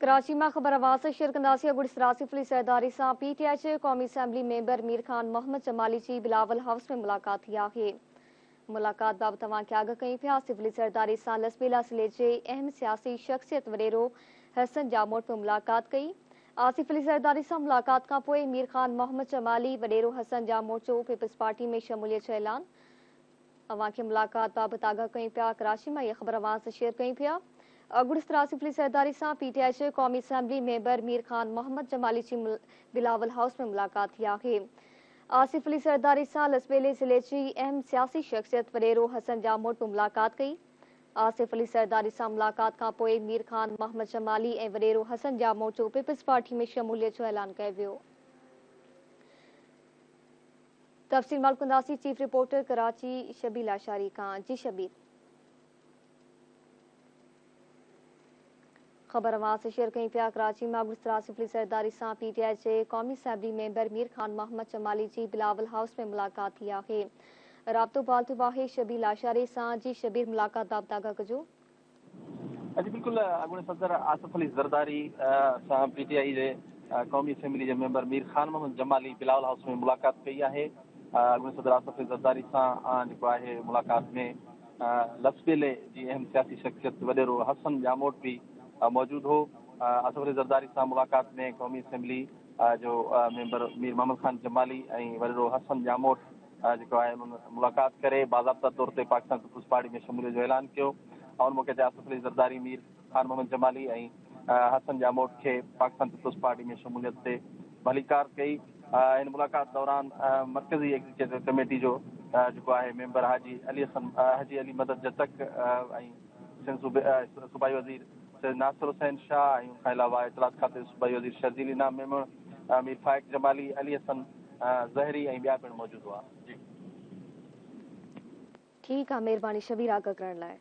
कराची में ख़बर आवाज़ से शेयर कंदासी अगुड़ सरासिफली सरदारी से PTI कौमी असम्बली मेंबर मीर खान मोहम्मद जमाली जी बिलावल हाउस में मुलाकात थी है। मुलाकात बाबत तवां के आग कई पिया सिफली सरदारी से लसबेला जिले के अहम सियासी शख्सियत वडेरो हसन जामोट में मुलाकात कई। आसिफ अली सरदारी से मुलाकात का पोए मीर खान मोहम्मद जमाली वडेरो हसन जामोट जो पीपल्स पार्टी में शमूलियत जो ऐलान। अवां के मुलाकात बाबत आगाह कई पिया कराची में यह खबर आवाज़ से शेयर कई पिया। अगुड़ सरासिफली सरदारी से PTI कौमी असम्बली मेंबर मीर खान मोहम्मद जमाली जी बिलावल हाउस में मुलाकात थी है। आसिफ अली सरदारी से लसबेले जिले की अहम सियासी शख्सियत वडेरो हसन जामोट में मुलाकात कई। आसिफ अली सरदारी से मुलाकात का पोए मीर खान मोहम्मद जमाली ए वडेरो हसन जामोट जो पीपल्स पार्टी में शमूलियत जो ऐलान किया वियो। तफसील मालकुंदासी चीफ रिपोर्टर कराची शबीर लाशारी का। जी शबीर, खबर आवाज़ से शेयर कई पिया कराची में अगुड़ सरासिफली सरदारी से PTI कौमी असम्बली मेंबर मीर खान मोहम्मद जमाली जी बिलावल हाउस में मुलाकात थी है। राब्तो बालतु वाहे शबीर लाशारी से। जी शबीर, मुलाकात बाबत आगाह कजो। जी बिल्कुल अगुड़ सदर आसिफ अली जरदारी से PTI कौमी असम्बली के मेंबर मीर खान मोहम्मद जमाली बिलावल हाउस में मुलाकात कई है। अगुड़ सदर आसिफ अली जरदारी से मुलाकात में लसबेले जी अहम सियासी शख्सियत वडेरो हसन जामोट भी मौजूद हो। आसिफ अली जरदारी से मुलाकात में कौमी असम्बली जो मेंबर मीर मोहम्मद खान जमाली वडेरो हसन जामोट जो मुलाकात करे बाज़ाब्ता तौर पर पाकिस्तान पीपल्स पार्टी में शमूलियत जो ऐलान किया और मौके पर आसिफ अली जरदारी मीर खान मोहम्मद जमाली हसन जामोट के पाकिस्तान पीपल्स पार्टी में शमूलियत से भलीकार कई। इन मुलाकात दौरान मरकजी एग्जीक्यूटिव कमेटी जो मेंबर हाजी अली मदद जतक सूबाई वज़ीर नासिर हुसैन शाह उनके अलावा इतलात खाते सूबाई वज़ीर शर्जील इनाम मेमण मीर फाइक जमाली अली हसन ज़हरी ॿिया पिण मौजूद हुआ। जी ठीक है, मेहरबानी शबीर आगाह करण लाइ।